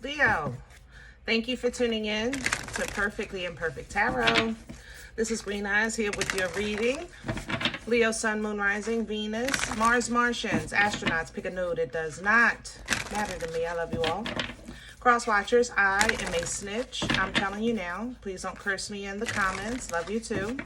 Leo, thank you for tuning in to Perfectly Imperfect Tarot. This is Green Eyes here with your reading. Leo, Sun, Moon, Rising, Venus, Mars, Martians, astronauts. Pick a node. It does not matter to me. I love you all. Cross watchers, I am a snitch. I'm telling you now. Please don't curse me in the comments. Love you too.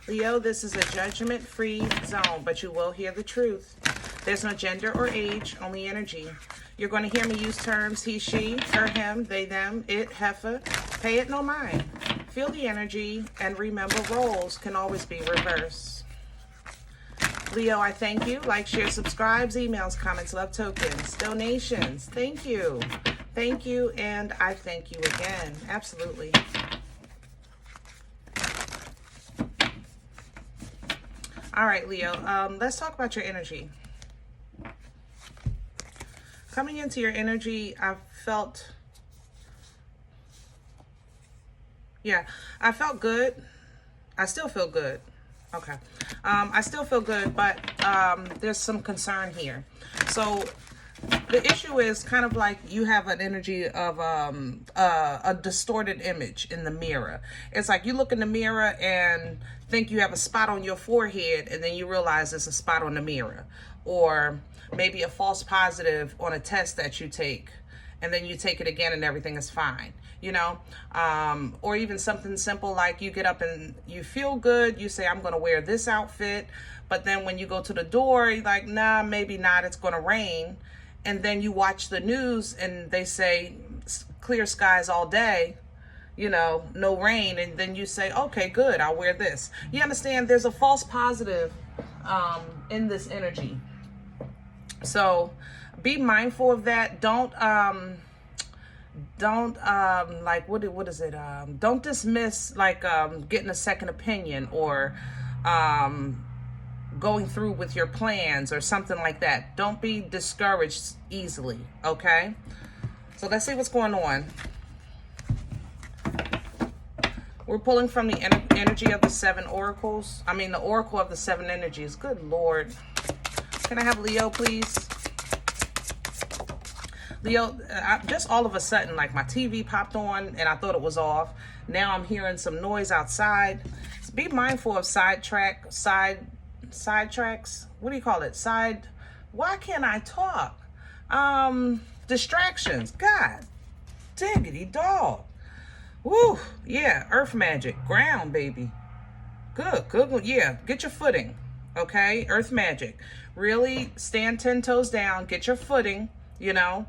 Leo, this is a judgment-free zone, but you will hear the truth. There's no gender or age, only energy. You're going to hear me use terms he, she, her, him, they, them, it, heifer. Pay it no mind. Feel the energy, and remember, roles can always be reversed. Leo, I thank you. Like, share, subscribes, emails, comments, love tokens, donations. Thank you. Thank you, and I thank you again. Absolutely. All right, Leo, let's talk about your energy. Coming into your energy, I felt good. I still feel good. Okay. I still feel good, but there's some concern here. So the issue is kind of like you have an energy of a distorted image in the mirror. It's like you look in the mirror and think you have a spot on your forehead, and then you realize it's a spot on the mirror. Or maybe a false positive on a test that you take, and then you take it again and everything is fine, you know? Or even something simple like you get up and you feel good, you say, I'm gonna wear this outfit, but then when you go to the door, you're like, nah, maybe not, it's gonna rain. And then you watch the news and they say clear skies all day, you know, no rain, and then you say, okay, good, I'll wear this. You understand? There's a false positive in this energy. So be mindful of that. Don't like, what is it? Don't dismiss like getting a second opinion or going through with your plans or something like that. Don't be discouraged easily, okay? So let's see what's going on. We're pulling from the energy of the seven oracles. I mean, the oracle of the seven energies. Good Lord. Can I have Leo, please? Leo, just all of a sudden, like my TV popped on and I thought it was off. Now I'm hearing some noise outside. So be mindful of sidetracks. What do you call it? Why can't I talk? Distractions. God, diggity dog. Woo, yeah, earth magic, ground, baby. Good, yeah, get your footing, okay? Earth magic. Really stand 10 toes down, get your footing, you know?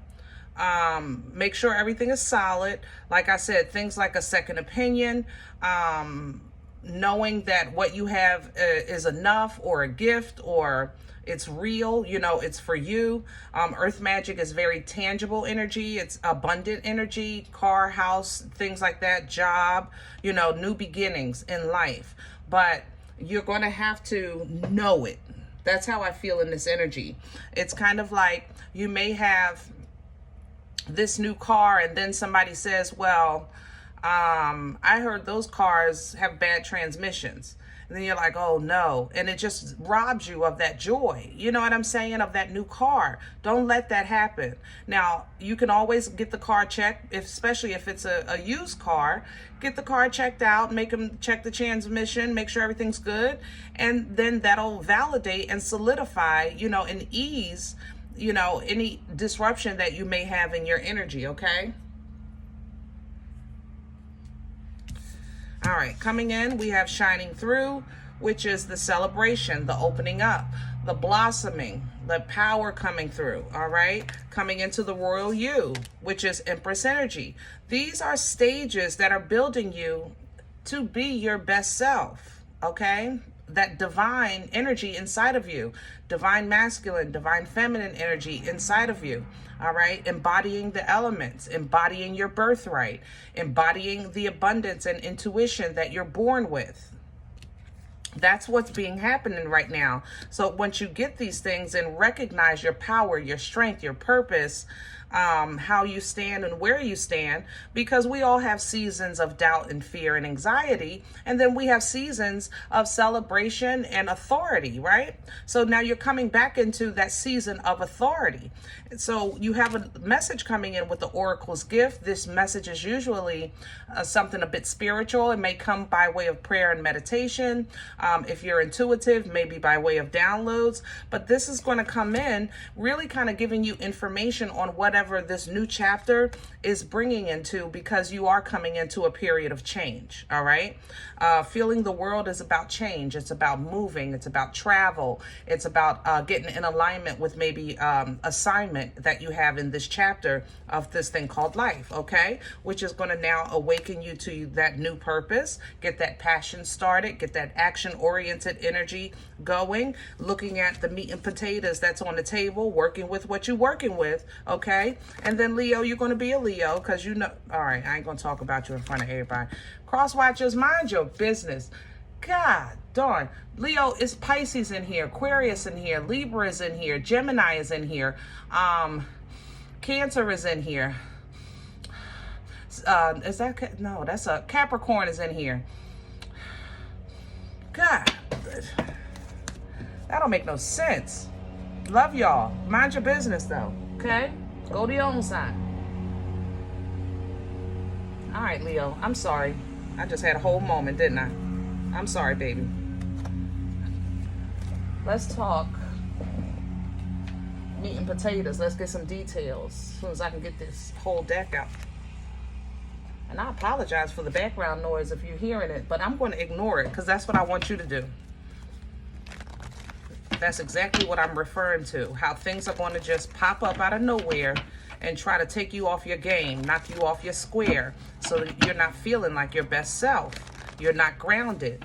Make sure everything is solid. Like I said, things like a second opinion, knowing that what you have is enough, or a gift, or it's real, you know, it's for you. Earth magic is very tangible energy. It's abundant energy, car, house, things like that, job, you know, new beginnings in life. But you're going to have to know it. That's how I feel in this energy. It's kind of like you may have this new car and then somebody says, well, I heard those cars have bad transmissions. And then you're like, oh no. And it just robs you of that joy. You know what I'm saying? Of that new car. Don't let that happen. Now, you can always get the car checked, especially if it's a used car. Get the car checked out, make them check the transmission, make sure everything's good. And then that'll validate and solidify, you know, and ease, you know, any disruption that you may have in your energy, okay? All right, coming in, we have shining through, which is the celebration, the opening up, the blossoming, the power coming through, all right? Coming into the royal you, which is Empress energy. These are stages that are building you to be your best self, okay? That divine energy inside of you, divine masculine, divine feminine energy inside of you, all right? Embodying the elements, embodying your birthright, embodying the abundance and intuition that you're born with, That's what's being happening right now. So once you get these things and recognize your power, your strength, your purpose, how you stand and where you stand, because we all have seasons of doubt and fear and anxiety, and then we have seasons of celebration and authority, right? So now you're coming back into that season of authority. So you have a message coming in with the Oracle's gift. This message is usually something a bit spiritual. It may come by way of prayer and meditation. If you're intuitive, maybe by way of downloads, but this is going to come in really kind of giving you information on whatever this new chapter is bringing into, because you are coming into a period of change. All right. Feeling the world is about change. It's about moving. It's about travel. It's about getting in alignment with maybe assignment that you have in this chapter of this thing called life. Okay. Which is going to now awaken you to that new purpose, get that passion started, get that action oriented energy going, looking at the meat and potatoes that's on the table, working with what you're working with. Okay. And then Leo, you're going to be a Leo because you know, all right, I ain't going to talk about you in front of everybody. Cross watchers, mind your business. God darn. Leo, is Pisces in here, Aquarius in here, Libra is in here, Gemini is in here, Cancer is in here. Is that, no, that's a Capricorn is in here. God, that don't make no sense. Love y'all. Mind your business though, okay? Go to your own side. All right, Leo, I'm sorry. I just had a whole moment, didn't I? I'm sorry, baby. Let's talk meat and potatoes. Let's get some details as soon as I can get this whole deck out. And I apologize for the background noise if you're hearing it, but I'm going to ignore it because that's what I want you to do. That's exactly what I'm referring to, how things are going to just pop up out of nowhere and try to take you off your game, knock you off your square, so that you're not feeling like your best self. You're not grounded.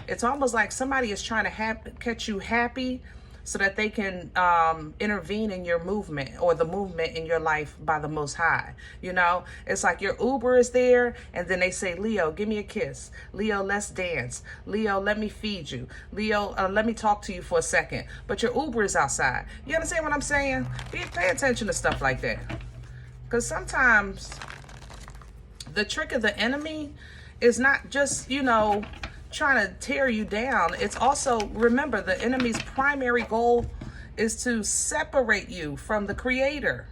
It's almost like somebody is trying to catch you happy so that they can intervene in your movement or the movement in your life by the Most High. You know, it's like your Uber is there and then they say, Leo, give me a kiss. Leo, let's dance. Leo, let me feed you. Leo, let me talk to you for a second. But your Uber is outside. You understand what I'm saying? Pay attention to stuff like that. Because sometimes the trick of the enemy is not just, you know, trying to tear you down. It's also, remember, the enemy's primary goal is to separate you from the Creator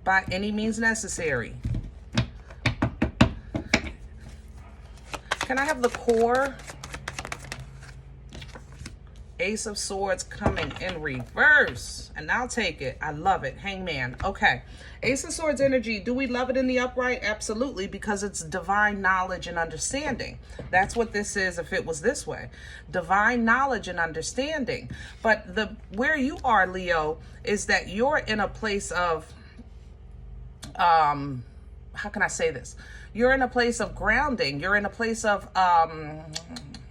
by any means necessary. Can I have the core? Ace of Swords coming in reverse, and I'll take it. I love it. Hangman. Okay. Ace of Swords energy. Do we love it in the upright? Absolutely, because it's divine knowledge and understanding. That's what this is if it was this way. Divine knowledge and understanding. But where you are, Leo, is that you're in a place of, how can I say this? You're in a place of grounding. You're in a place of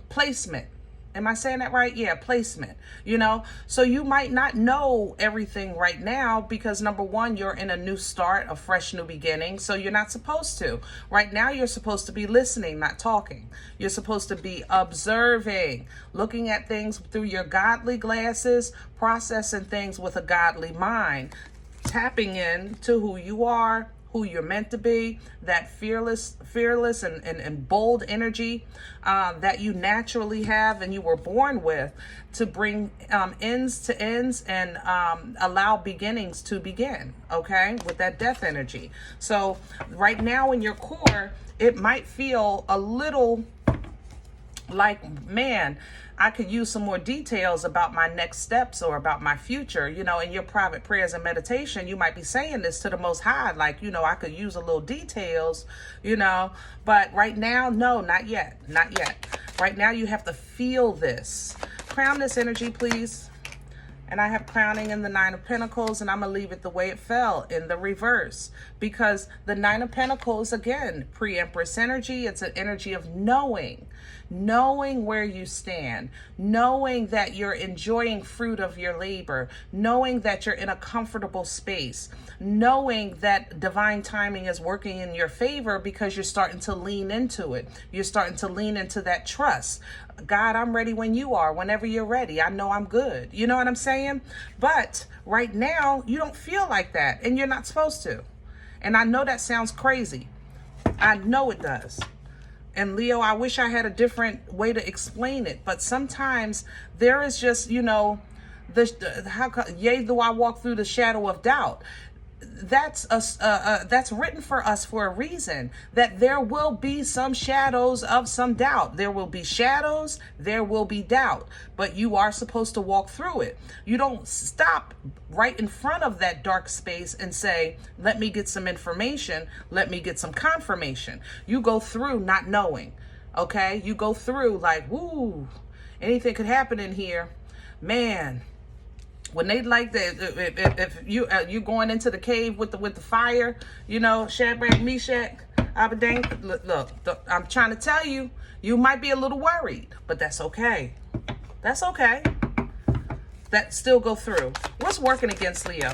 placement. Am I saying that right? Yeah, placement, you know? So you might not know everything right now because number one, you're in a new start, a fresh new beginning. So you're not supposed to. Right now, you're supposed to be listening, not talking. You're supposed to be observing, looking at things through your godly glasses, processing things with a godly mind, tapping in to who you are, who you're meant to be, that fearless and bold energy that you naturally have and you were born with, to bring ends to ends and allow beginnings to begin, okay, with that death energy. So right now in your core, it might feel a little like, man, I could use some more details about my next steps or about my future. You know, in your private prayers and meditation, you might be saying this to the Most High, like, you know, I could use a little details, you know, but right now, no, not yet, not yet. Right now, you have to feel this. Crown this energy, please. And I have crowning in the Nine of Pentacles, and I'm going to leave it the way it fell in the reverse. Because the Nine of Pentacles, again, pre-Empress energy, it's an energy of knowing where you stand, knowing that you're enjoying fruit of your labor, knowing that you're in a comfortable space, knowing that divine timing is working in your favor because you're starting to lean into it. You're starting to lean into that trust. God, I'm ready when you are, whenever you're ready. I know I'm good. You know what I'm saying? But right now, you don't feel like that, and you're not supposed to. And I know that sounds crazy. I know it does. And Leo, I wish I had a different way to explain it, but sometimes there is just, you know, yea, though I walk through the shadow of doubt. That's that's written for us for a reason, that there will be some shadows of some doubt. There will be shadows, there will be doubt, but you are supposed to walk through it. You don't stop right in front of that dark space and say, let me get some information, let me get some confirmation. You go through not knowing, okay? You go through like, woo, anything could happen in here, man. When they like that, if you going into the cave with the fire, you know, Shadrach, Meshach, Abednego. Look, I'm trying to tell you, you might be a little worried, but that's okay. That's okay. That still go through. What's working against Leo?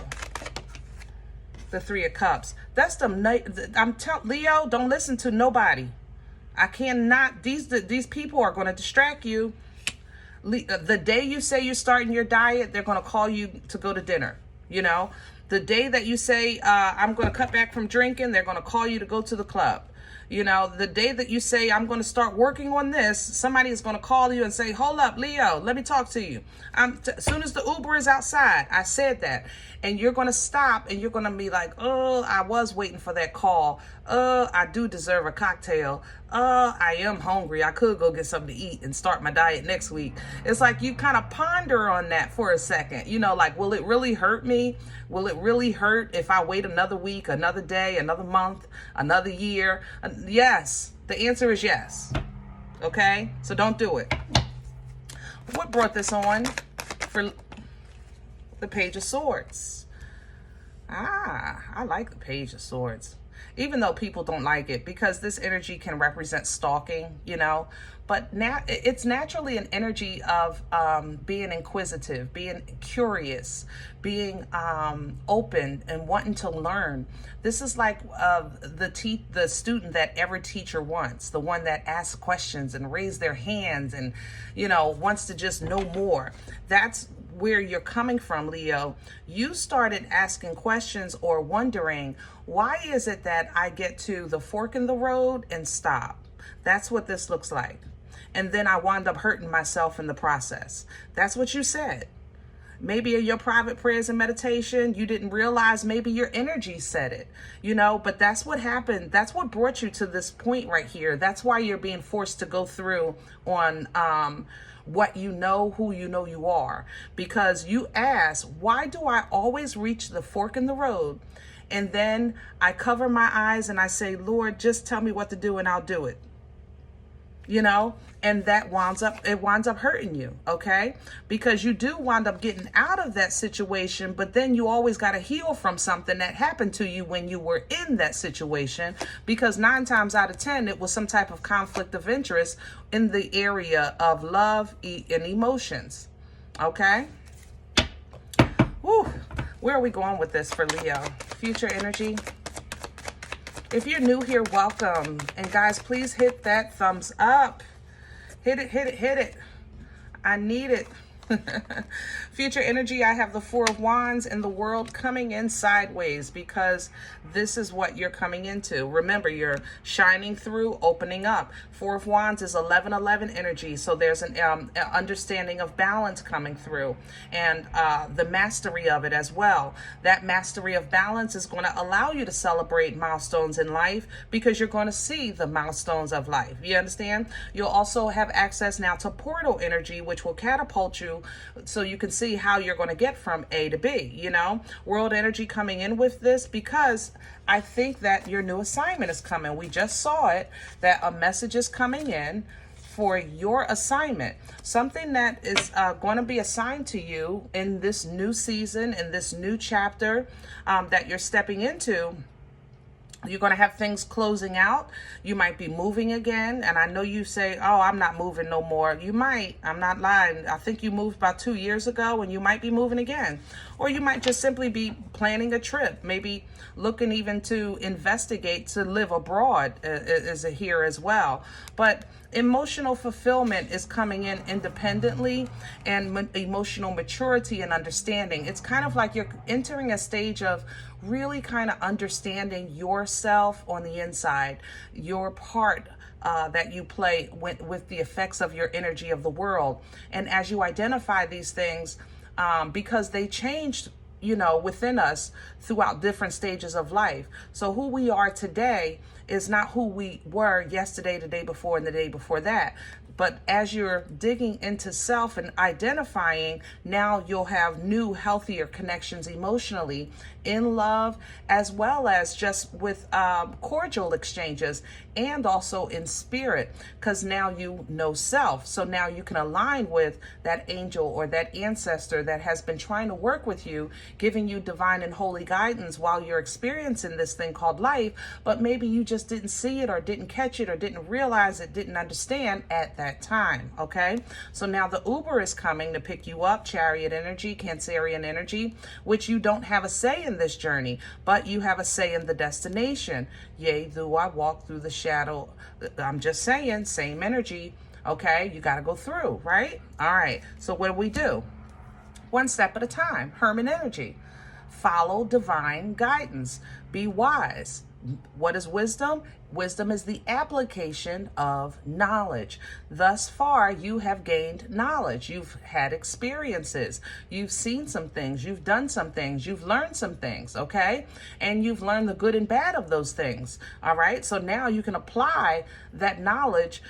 The Three of Cups. That's Leo. Don't listen to nobody. I cannot. These people are going to distract you. The day you say you're starting your diet, they're going to call you to go to dinner. You know, the day that you say, I'm going to cut back from drinking, they're going to call you to go to the club. You know, the day that you say, I'm going to start working on this, somebody is going to call you and say, hold up, Leo, let me talk to you. As soon as the Uber is outside, I said that. And you're going to stop and you're going to be like, oh, I was waiting for that call. I do deserve a cocktail. I am hungry. I could go get something to eat and start my diet next week. It's like you kind of ponder on that for a second. You know, like, will it really hurt me? Will it really hurt if I wait another week, another day, another month, another year? Yes. The answer is yes. Okay? So don't do it. What brought this on for the Page of Swords? I like the Page of Swords. Even though people don't like it, because this energy can represent stalking, you know, but now it's naturally an energy of being inquisitive, being curious, being open and wanting to learn. This is like the student that every teacher wants, the one that asks questions and raise their hands and, you know, wants to just know more. That's where you're coming from, Leo. You started asking questions or wondering, why is it that I get to the fork in the road and stop? That's what this looks like. And then I wound up hurting myself in the process. That's what you said. Maybe in your private prayers and meditation, you didn't realize, maybe your energy said it, you know, but that's what happened. That's what brought you to this point right here. That's why you're being forced to go through on, what you know, who you know you are, because you ask, why do I always reach the fork in the road? And then I cover my eyes and I say, Lord, just tell me what to do and I'll do it. You know, and that winds up hurting you, okay? Because you do wind up getting out of that situation, but then you always got to heal from something that happened to you when you were in that situation, because 9 times out of 10, it was some type of conflict of interest in the area of love and emotions, okay? Woo. Where are we going with this for Leo? Future energy. If you're new here, welcome. And guys, please hit that thumbs up. Hit it, hit it, hit it. I need it. Future energy, I have the Four of Wands and the World coming in sideways, because this is what you're coming into. Remember, you're shining through, opening up. Four of Wands is 11-11 energy, so there's an understanding of balance coming through, and the mastery of it as well. That mastery of balance is going to allow you to celebrate milestones in life, because you're going to see the milestones of life. You understand? You'll also have access now to portal energy, which will catapult you, so you can see how you're going to get from A to B, you know. World energy coming in with this, because I think that your new assignment is coming. We just saw it, that a message is coming in for your assignment, something that is going to be assigned to you in this new season, in this new chapter that you're stepping into. You're going to have things closing out. You might be moving again. And I know you say, oh, I'm not moving no more. You might. I'm not lying. I think you moved about 2 years ago, and you might be moving again. Or you might just simply be planning a trip, maybe looking even to investigate to live abroad is here as well. But emotional fulfillment is coming in independently, and emotional maturity and understanding. It's kind of like you're entering a stage of really kind of understanding yourself on the inside, your part that you play with the effects of your energy of the world. And as you identify these things, because they changed, within us throughout different stages of life. So who we are today is not who we were yesterday, the day before, and the day before that. But as you're digging into self and identifying, now you'll have new, healthier connections emotionally, in love, as well as just with cordial exchanges, and also in spirit, because now you know self. So now you can align with that angel or that ancestor that has been trying to work with you, giving you divine and holy guidance while you're experiencing this thing called life, but maybe you just didn't see it or didn't catch it or didn't realize it, didn't understand at that time, okay? So now the Uber is coming to pick you up, Chariot energy, Cancerian energy, which you don't have a say in this journey, but you have a say in the destination. Yea, though I walk through the shadow, I'm just saying, same energy, okay? You got to go through, right? All right, so what do? One step at a time. Hermit energy. Follow divine guidance. Be wise. What is wisdom? Wisdom is the application of knowledge. Thus far, you have gained knowledge. You've had experiences. You've seen some things. You've done some things. You've learned some things, okay? And you've learned the good and bad of those things, all right? So now you can apply that knowledge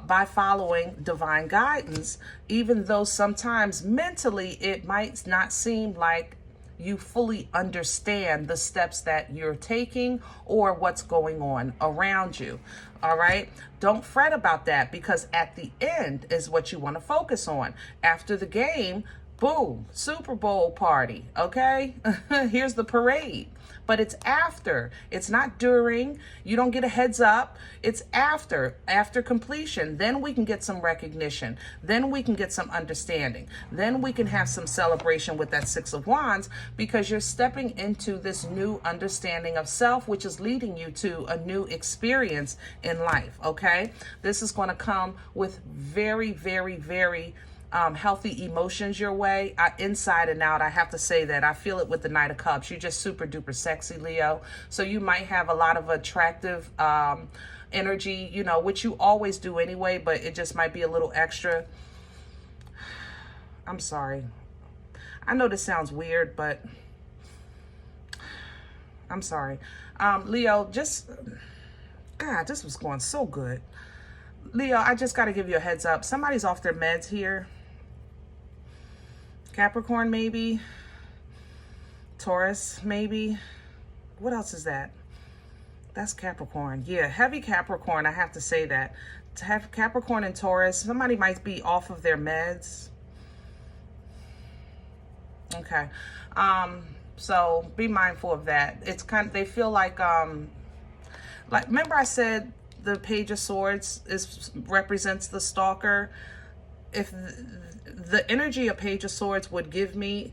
by following divine guidance, even though sometimes mentally it might not seem like you fully understand the steps that you're taking or what's going on around you. All right. Don't fret about that, because at the end is what you want to focus on. After the game, boom, Super Bowl party. Okay. Here's the parade. But it's after. It's not during. You don't get a heads up. It's after completion. Then we can get some recognition. Then we can get some understanding. Then we can have some celebration with that Six of Wands, because you're stepping into this new understanding of self, which is leading you to a new experience in life, okay? This is going to come with very, very, very healthy emotions your way, inside and out. I have to say that I feel it with the Knight of Cups. You're just super duper sexy, Leo. So you might have a lot of attractive energy, which you always do anyway, but it just might be a little extra. I'm sorry. I know this sounds weird, but I'm sorry. Leo, God, this was going so good. Leo, I just got to give you a heads up. Somebody's off their meds here. Capricorn, maybe. Taurus, maybe. What else is that? That's Capricorn. Yeah, heavy Capricorn, I have to say that. To have Capricorn and Taurus, somebody might be off of their meds. Okay. So be mindful of that. It's they feel like remember I said the Page of Swords represents the stalker. If the energy a Page of Swords would give me,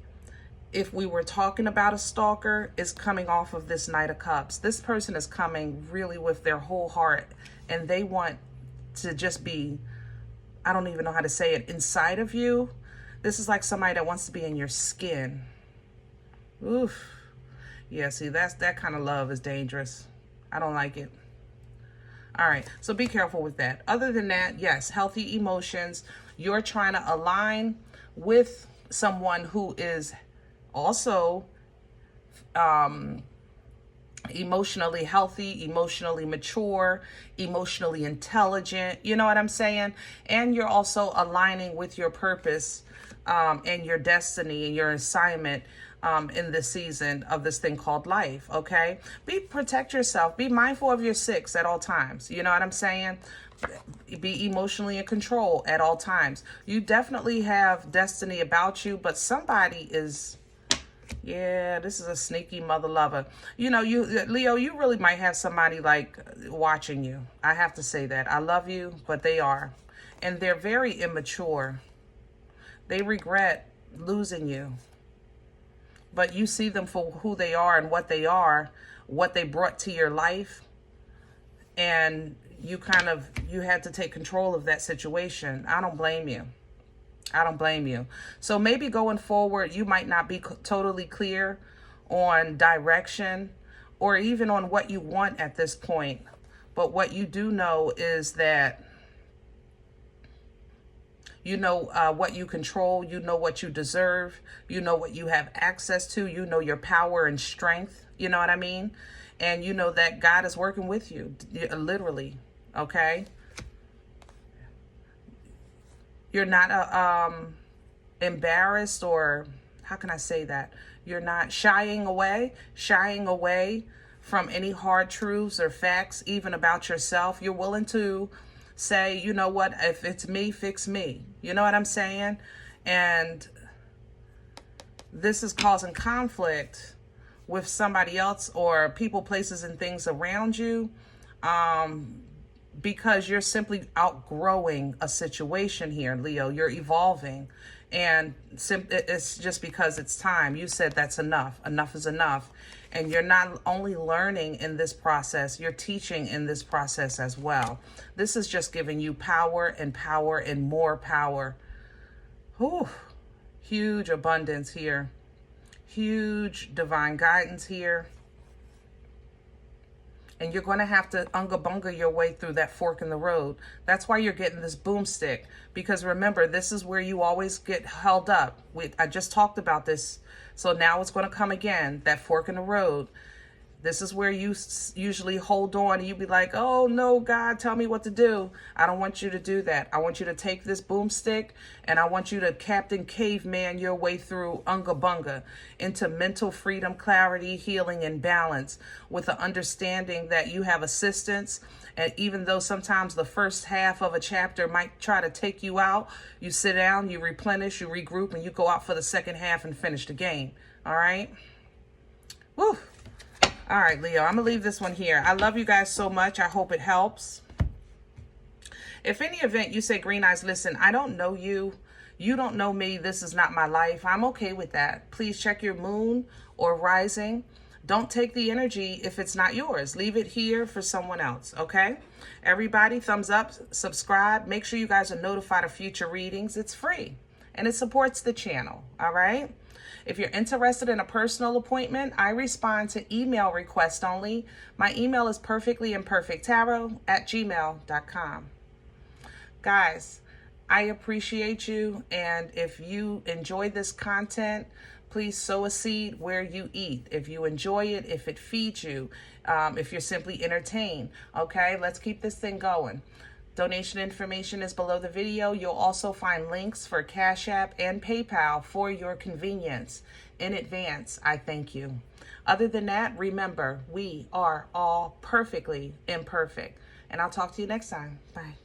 if we were talking about a stalker, is coming off of this Knight of Cups. This person is coming really with their whole heart, and they want to just be, I don't even know how to say it, inside of you. This is like somebody that wants to be in your skin. Oof. Yeah, see, that kind of love is dangerous. I don't like it. All right, so be careful with that. Other than that, yes, healthy emotions. You're trying to align with someone who is also emotionally healthy, emotionally mature, emotionally intelligent. You know what I'm saying? And you're also aligning with your purpose and your destiny and your assignment in this season of this thing called life, okay? Protect yourself. Be mindful of your six at all times. You know what I'm saying? Be emotionally in control at all times. You definitely have destiny about you, but somebody is, yeah, this is a sneaky mother lover. Leo, you really might have somebody like watching you. I have to say that. I love you, but they are. And they're very immature. They regret losing you. but you see them for who they are and what they brought to your life, and you had to take control of that situation. I don't blame you. I don't blame you. So maybe going forward, you might not be totally clear on direction or even on what you want at this point. But what you do know is that you know what you control, you know what you deserve, you know what you have access to, you know your power and strength, you know what I mean? And you know that God is working with you, literally, okay? You're not embarrassed, or how can I say that? You're not shying away from any hard truths or facts, even about yourself. You're willing to say, you know what, if it's me, fix me. You know what I'm saying? And this is causing conflict with somebody else or people, places, and things around you, because you're simply outgrowing a situation here, Leo. You're evolving, and it's just because it's time. You said that's enough. Enough is enough. And you're not only learning in this process, you're teaching in this process as well. This is just giving you power and power and more power. Whew. Huge abundance here. Huge divine guidance here. And you're going to have to unga-bunga your way through that fork in the road. That's why you're getting this boomstick. Because remember, this is where you always get held up. I just talked about this. So now it's going to come again, that fork in the road. This is where you usually hold on and you be like, oh no, God, tell me what to do. I don't want you to do that. I want you to take this boomstick and I want you to Captain Caveman your way through unga-bunga into mental freedom, clarity, healing, and balance, with the understanding that you have assistance. And even though sometimes the first half of a chapter might try to take you out, you sit down, you replenish, you regroup, and you go out for the second half and finish the game. All right? Woo! All right, Leo, I'm going to leave this one here. I love you guys so much. I hope it helps. If any event you say, Green Eyes, listen, I don't know you. You don't know me. This is not my life. I'm okay with that. Please check your moon or rising. Don't take the energy if it's not yours. Leave it here for someone else, okay? Everybody, thumbs up, subscribe. Make sure you guys are notified of future readings. It's free, and it supports the channel, all right? If you're interested in a personal appointment, I respond to email requests only. My email is perfectlyimperfecttarot@gmail.com. Guys, I appreciate you, and if you enjoy this content, please sow a seed where you eat. If you enjoy it, if it feeds you, if you're simply entertained, okay? Let's keep this thing going. Donation information is below the video. You'll also find links for CashApp and PayPal for your convenience. In advance, I thank you. Other than that, remember, we are all perfectly imperfect. And I'll talk to you next time. Bye.